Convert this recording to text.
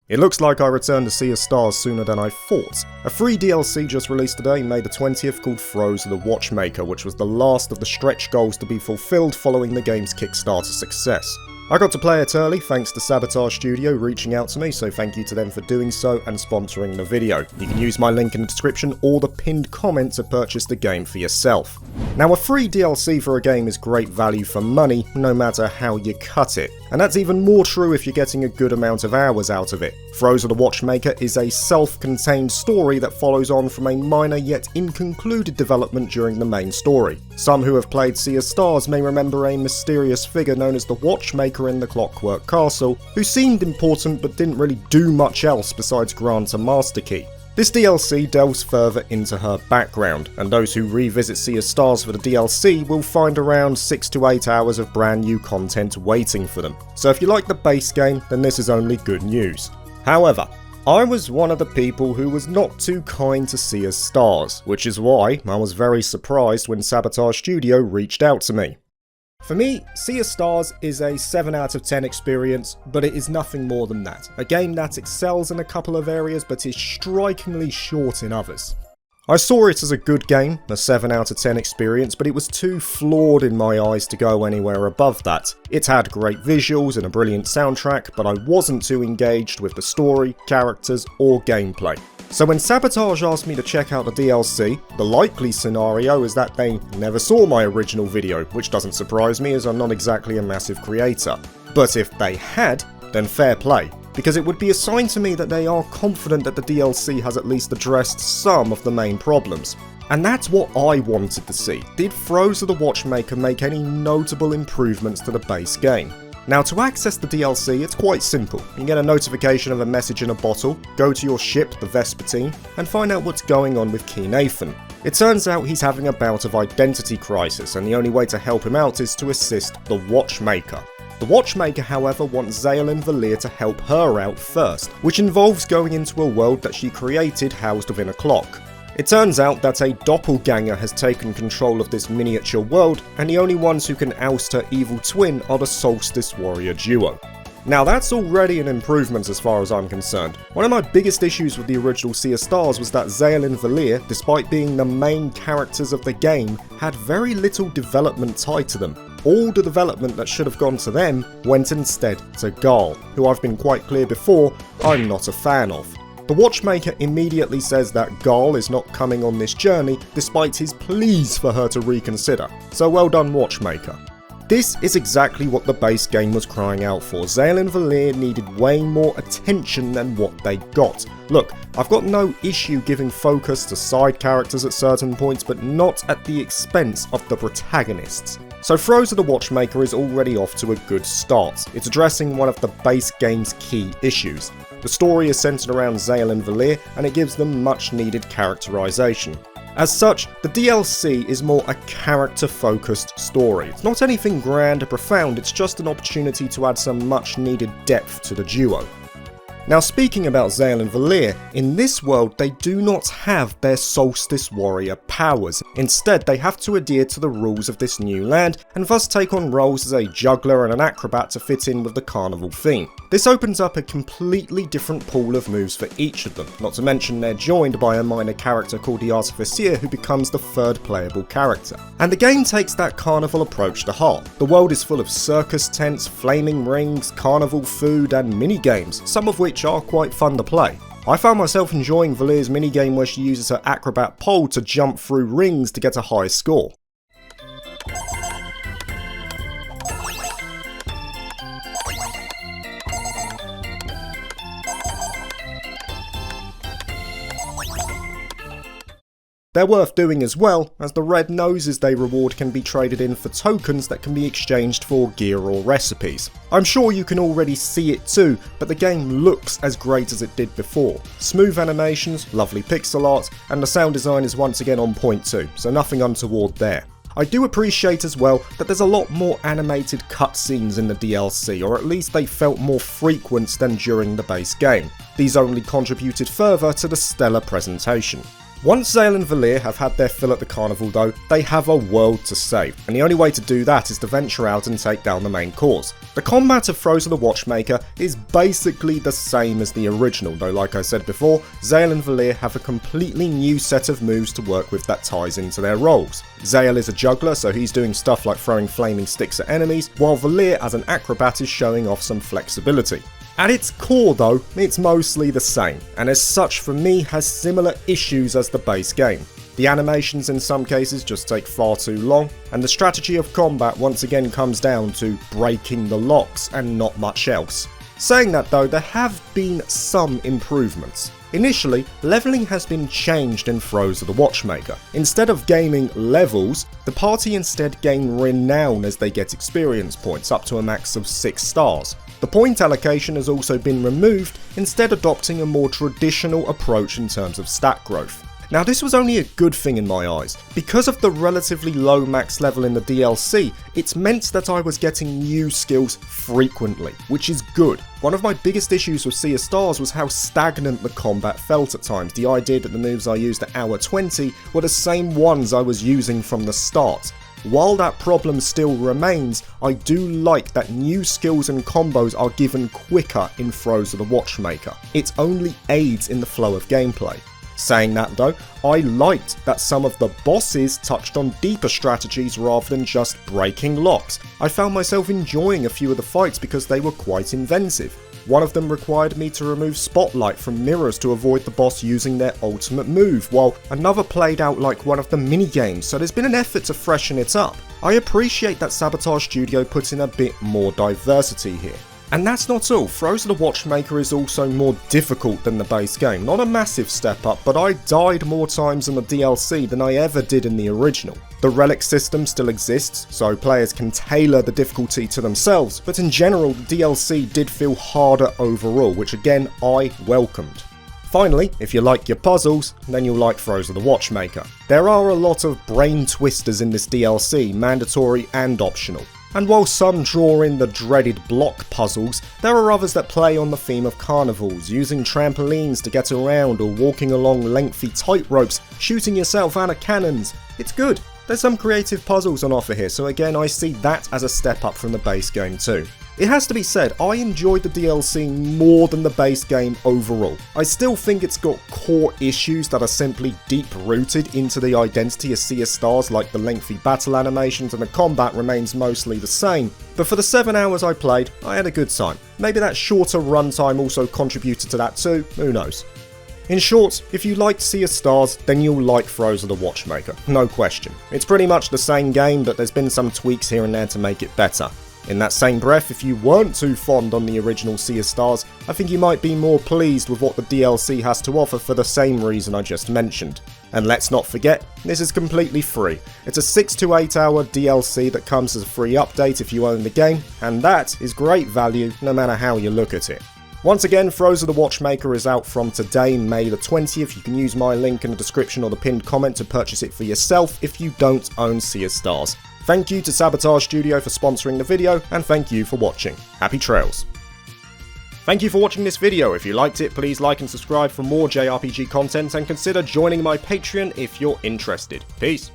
It looks like I returned to Sea of Stars sooner than I thought. A free DLC just released today, May the 20th, called Throes, the Watchmaker, which was the last of the stretch goals to be fulfilled following the game's Kickstarter success. I got to play it early thanks to Sabotage Studio reaching out to me, so thank you to them for doing so and sponsoring the video. You can use my link in the description or the pinned comment to purchase the game for yourself. Now, a free DLC for a game is great value for money, no matter how you cut it. And that's even more true if you're getting a good amount of hours out of it. Throes of the Watchmaker is a self-contained story that follows on from a minor yet inconcluded development during the main story. Some who have played Sea of Stars may remember a mysterious figure known as the Watchmaker in the Clockwork Castle, who seemed important but didn't really do much else besides grant a master key. This DLC delves further into her background, and those who revisit Sea of Stars for the DLC will find around 6 to 8 hours of brand new content waiting for them. So if you like the base game, then this is only good news. However, I was one of the people who was not too kind to Sea of Stars, which is why I was very surprised when Sabotage Studio reached out to me. For me, Sea of Stars is a 7 out of 10 experience, but it is nothing more than that. A game that excels in a couple of areas, but is strikingly short in others. I saw it as a good game, a 7 out of 10 experience, but it was too flawed in my eyes to go anywhere above that. It had great visuals and a brilliant soundtrack, but I wasn't too engaged with the story, characters, or gameplay. So when Sabotage asked me to check out the DLC, the likely scenario is that they never saw my original video, which doesn't surprise me as I'm not exactly a massive creator. But if they had, then fair play, because it would be a sign to me that they are confident that the DLC has at least addressed some of the main problems. And that's what I wanted to see. Did Throes of the Watchmaker make any notable improvements to the base game? Now, to access the DLC, it's quite simple. You get a notification of a message in a bottle, go to your ship, the Vespertine, and find out what's going on with Key Nathan. It turns out he's having a bout of identity crisis, and the only way to help him out is to assist the Watchmaker. The Watchmaker, however, wants Zaelyn Valir to help her out first, which involves going into a world that she created housed within a clock. It turns out that a doppelganger has taken control of this miniature world, and the only ones who can oust her evil twin are the Solstice Warrior duo. Now that's already an improvement as far as I'm concerned. One of my biggest issues with the original Sea of Stars was that Zaelyn Valir, despite being the main characters of the game, had very little development tied to them. All the development that should have gone to them went instead to Garl, who I've been quite clear before I'm not a fan of. The Watchmaker immediately says that Garl is not coming on this journey despite his pleas for her to reconsider, so well done Watchmaker. This is exactly what the base game was crying out for. Zaelyn Valir needed way more attention than what they got. Look, I've got no issue giving focus to side characters at certain points, but not at the expense of the protagonists. So Throes of the Watchmaker is already off to a good start. It's addressing one of the base game's key issues. The story is centered around Zaelyn Valir, and it gives them much needed characterization. As such, the DLC is more a character-focused story. It's not anything grand or profound, it's just an opportunity to add some much needed depth to the duo. Now, speaking about Zaelyn Valir, in this world they do not have their Solstice Warrior powers. Instead, they have to adhere to the rules of this new land, and thus take on roles as a juggler and an acrobat to fit in with the carnival theme. This opens up a completely different pool of moves for each of them, not to mention they're joined by a minor character called the Artificier who becomes the third playable character. And the game takes that carnival approach to heart. The world is full of circus tents, flaming rings, carnival food and mini-games, some of which are quite fun to play. I found myself enjoying Valir's minigame where she uses her acrobat pole to jump through rings to get a high score. They're worth doing as well, as the red noses they reward can be traded in for tokens that can be exchanged for gear or recipes. I'm sure you can already see it too, but the game looks as great as it did before. Smooth animations, lovely pixel art, and the sound design is once again on point too, so nothing untoward there. I do appreciate as well that there's a lot more animated cutscenes in the DLC, or at least they felt more frequent than during the base game. These only contributed further to the stellar presentation. Once Zale and Valir have had their fill at the carnival though, they have a world to save, and the only way to do that is to venture out and take down the main course. The combat of Throes of the Watchmaker is basically the same as the original, though like I said before, Zale and Valir have a completely new set of moves to work with that ties into their roles. Zale is a juggler, so he's doing stuff like throwing flaming sticks at enemies, while Valir as an acrobat is showing off some flexibility. At its core though, it's mostly the same, and as such for me has similar issues as the base game. The animations in some cases just take far too long, and the strategy of combat once again comes down to breaking the locks and not much else. Saying that though, there have been some improvements. Initially, leveling has been changed in Throes of the Watchmaker. Instead of gaining levels, the party instead gain renown as they get experience points up to a max of 6 stars. The point allocation has also been removed, instead adopting a more traditional approach in terms of stat growth. Now this was only a good thing in my eyes. Because of the relatively low max level in the DLC, it's meant that I was getting new skills frequently, which is good. One of my biggest issues with Sea of Stars was how stagnant the combat felt at times. The idea that the moves I used at hour 20 were the same ones I was using from the start. While that problem still remains, I do like that new skills and combos are given quicker in Throes of the Watchmaker. It only aids in the flow of gameplay. Saying that though, I liked that some of the bosses touched on deeper strategies rather than just breaking locks. I found myself enjoying a few of the fights because they were quite inventive. One of them required me to remove spotlight from mirrors to avoid the boss using their ultimate move, while another played out like one of the minigames, so there's been an effort to freshen it up. I appreciate that Sabotage Studio put in a bit more diversity here. And that's not all, Throes of the Watchmaker is also more difficult than the base game. Not a massive step up, but I died more times in the DLC than I ever did in the original. The relic system still exists, so players can tailor the difficulty to themselves, but in general the DLC did feel harder overall, which again I welcomed. Finally, if you like your puzzles, then you'll like Throes of the Watchmaker. There are a lot of brain twisters in this DLC, mandatory and optional. And while some draw in the dreaded block puzzles, there are others that play on the theme of carnivals, using trampolines to get around or walking along lengthy tightropes, shooting yourself out of cannons. It's good. There's some creative puzzles on offer here, so again I see that as a step up from the base game too. It has to be said, I enjoyed the DLC more than the base game overall. I still think it's got core issues that are simply deep-rooted into the identity of Sea of Stars, like the lengthy battle animations, and the combat remains mostly the same. But for the 7 hours I played, I had a good time. Maybe that shorter runtime also contributed to that too, who knows. In short, if you liked Sea of Stars, then you'll like Throes of the Watchmaker, no question. It's pretty much the same game, but there's been some tweaks here and there to make it better. In that same breath, if you weren't too fond on the original Sea of Stars, I think you might be more pleased with what the DLC has to offer for the same reason I just mentioned. And let's not forget, this is completely free. It's a 6 to 8 hour DLC that comes as a free update if you own the game, and that is great value no matter how you look at it. Once again, Throes of the Watchmaker is out from today, May the 20th. You can use my link in the description or the pinned comment to purchase it for yourself if you don't own Sea of Stars. Thank you to Sabotage Studio for sponsoring the video, and thank you for watching. Happy trails. Thank you for watching this video. If you liked it, please like and subscribe for more JRPG content, and consider joining my Patreon if you're interested. Peace.